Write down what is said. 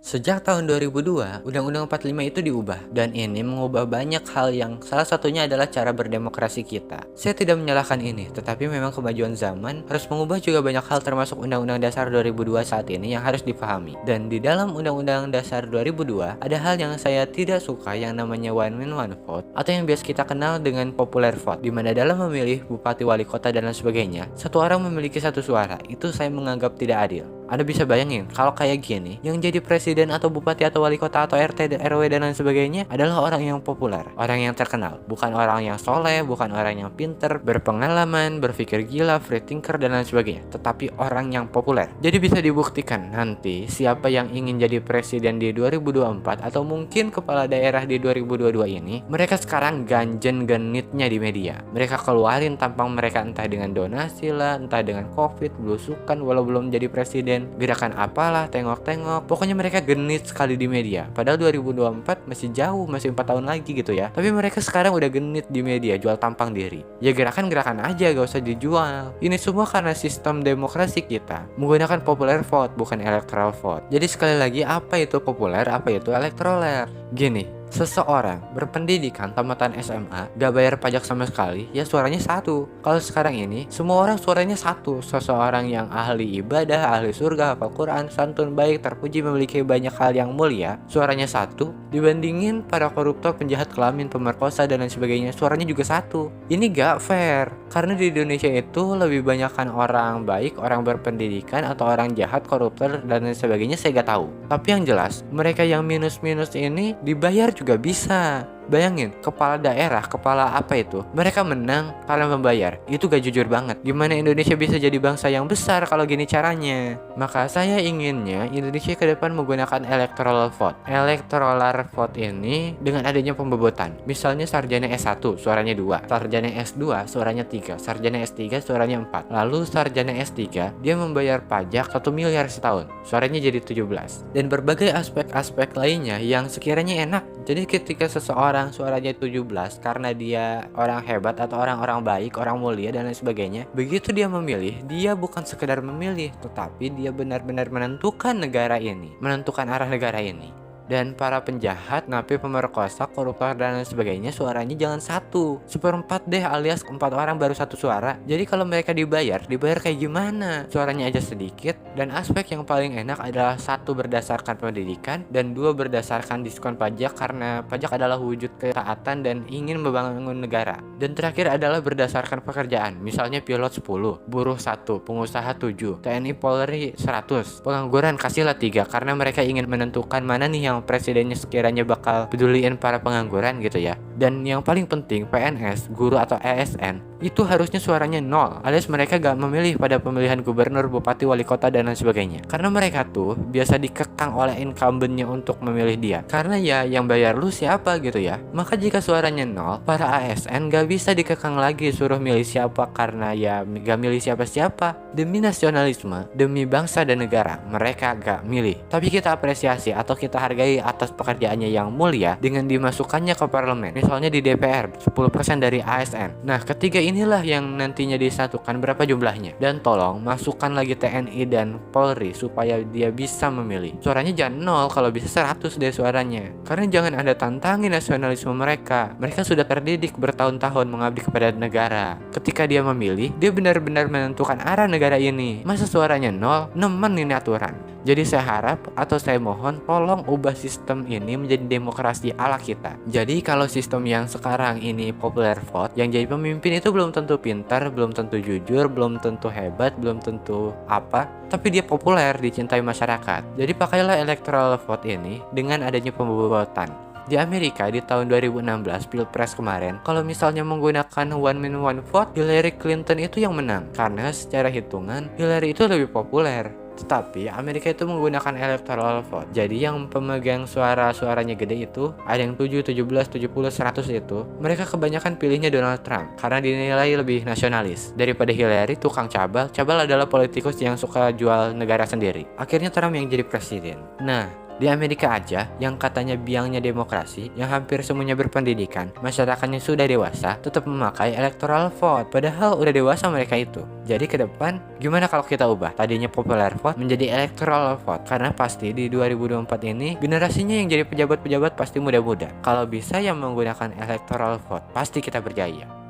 Sejak tahun 2002, Undang-Undang 45 itu diubah, dan ini mengubah banyak hal yang salah satunya adalah cara berdemokrasi kita. Saya tidak menyalahkan ini, tetapi memang kemajuan zaman harus mengubah juga banyak hal termasuk Undang-Undang Dasar 2002 saat ini yang harus dipahami. Dan di dalam Undang-Undang Dasar 2002, ada hal yang saya tidak suka yang namanya one man one vote, atau yang biasa kita kenal dengan popular vote, di mana dalam memilih bupati, wali kota, dan lain sebagainya, satu orang memiliki satu suara. Itu saya menganggap tidak adil. Anda bisa bayangin, kalau kayak gini, yang jadi presiden atau bupati atau wali kota atau RT, RW dan lain sebagainya adalah orang yang populer, orang yang terkenal, bukan orang yang soleh, bukan orang yang pinter, berpengalaman, berpikir gila, free thinker dan lain sebagainya, tetapi orang yang populer. Jadi bisa dibuktikan nanti siapa yang ingin jadi presiden di 2024 atau mungkin kepala daerah di 2022 ini, mereka sekarang ganjen genitnya di media. Mereka keluarin tampang mereka entah dengan donasi lah, entah dengan covid, belusukan walau belum jadi presiden, gerakan apalah, tengok-tengok, pokoknya mereka genit sekali di media. Padahal 2024 masih jauh, masih 4 tahun lagi gitu ya. Tapi mereka sekarang udah genit di media, jual tampang diri. Ya gerakan-gerakan aja, gak usah dijual. Ini semua karena sistem demokrasi kita menggunakan popular vote, bukan electoral vote. Jadi sekali lagi, apa itu populer, apa itu electoral? Gini, seseorang berpendidikan tamatan SMA gak bayar pajak sama sekali, ya suaranya satu. Kalau sekarang ini semua orang suaranya satu. Seseorang yang ahli ibadah, ahli surga, hafal Quran, santun, baik, terpuji, memiliki banyak hal yang mulia, suaranya satu. Dibandingin para koruptor, penjahat, kelamin, pemerkosa dan lain sebagainya, suaranya juga satu. Ini gak fair, karena di Indonesia itu lebih banyakkan orang baik, orang berpendidikan, atau orang jahat, koruptor dan lain sebagainya, saya gak tahu. Tapi yang jelas, mereka yang minus-minus ini dibayar juga bisa. Bayangin, kepala daerah, kepala apa itu, mereka menang karena membayar. Itu gak jujur banget. Gimana Indonesia bisa jadi bangsa yang besar kalau gini caranya? Maka saya inginnya Indonesia ke depan menggunakan electoral vote. Electoral vote ini dengan adanya pembobotan. Misalnya sarjana S1 suaranya 2, sarjana S2 suaranya 3, sarjana S3 suaranya 4. Lalu sarjana S3 dia membayar pajak 1 miliar setahun, suaranya jadi 17. Dan berbagai aspek-aspek lainnya yang sekiranya enak. Jadi ketika seseorang suaranya 17 karena dia orang hebat atau orang-orang baik, orang mulia dan lain sebagainya, begitu dia memilih, dia bukan sekedar memilih, tetapi dia benar-benar menentukan negara ini, menentukan arah negara ini. Dan para penjahat, napi, pemerkosa, koruptor dan lain sebagainya suaranya jangan satu, 1/4 deh, alias 4 orang baru satu suara. Jadi kalau mereka dibayar kayak gimana? Suaranya aja sedikit. Dan aspek yang paling enak adalah 1 berdasarkan pendidikan, dan 2 berdasarkan diskon pajak karena pajak adalah wujud ketaatan dan ingin membangun negara. Dan terakhir adalah berdasarkan pekerjaan, misalnya pilot 10, buruh 1, pengusaha 7, TNI Polri 100, pengangguran kasihlah 3 karena mereka ingin menentukan mana nih yang presidennya sekiranya bakal peduliin para pengangguran gitu ya. Dan yang paling penting, PNS, guru atau ASN itu harusnya suaranya 0, alias mereka gak memilih pada pemilihan gubernur, bupati, wali kota dan lain sebagainya. Karena mereka tuh biasa dikekang oleh incumbentnya untuk memilih dia. Karena ya yang bayar lu siapa gitu ya. Maka jika suaranya 0, para ASN gak bisa dikekang lagi suruh milih siapa, karena ya gak milih siapa-siapa. Demi nasionalisme, demi bangsa dan negara, mereka gak milih. Tapi kita apresiasi atau kita hargai atas pekerjaannya yang mulia dengan dimasukkannya ke parlemen. Misalnya di DPR 10% dari ASN. Nah, ketiga inilah yang nantinya disatukan berapa jumlahnya. Dan tolong masukkan lagi TNI dan Polri supaya dia bisa memilih. Suaranya jangan 0, kalau bisa 100 deh suaranya. Karena jangan ada tantangin nasionalisme mereka. Mereka sudah terdidik bertahun-tahun mengabdi kepada negara. Ketika dia memilih, dia benar-benar menentukan arah negara ini. Masa suaranya 0? Nemen ini aturan. Jadi saya harap atau saya mohon tolong ubah sistem ini menjadi demokrasi ala kita. Jadi kalau sistem yang sekarang ini popular vote, yang jadi pemimpin itu belum tentu pintar, belum tentu jujur, belum tentu hebat, belum tentu apa, tapi dia populer, dicintai masyarakat. Jadi pakailah electoral vote ini dengan adanya pembobotan. Di Amerika di tahun 2016 Pilpres kemarin, kalau misalnya menggunakan one man one vote, Hillary Clinton itu yang menang. Karena secara hitungan Hillary itu lebih populer. Tetapi Amerika itu menggunakan electoral vote. Jadi yang pemegang suaranya gede itu ada yang 7, 17, 70, 100 itu, mereka kebanyakan pilihnya Donald Trump karena dinilai lebih nasionalis daripada Hillary, tukang cabal. Cabal adalah politikus yang suka jual negara sendiri. Akhirnya Trump yang jadi presiden. Nah, Di Amerika aja, yang katanya biangnya demokrasi, yang hampir semuanya berpendidikan, masyarakatnya sudah dewasa, tetap memakai electoral vote. Padahal udah dewasa mereka itu. Jadi ke depan, gimana kalau kita ubah tadinya popular vote menjadi electoral vote? Karena pasti di 2024 ini, generasinya yang jadi pejabat-pejabat pasti muda-muda. Kalau bisa yang menggunakan electoral vote, pasti kita berjaya.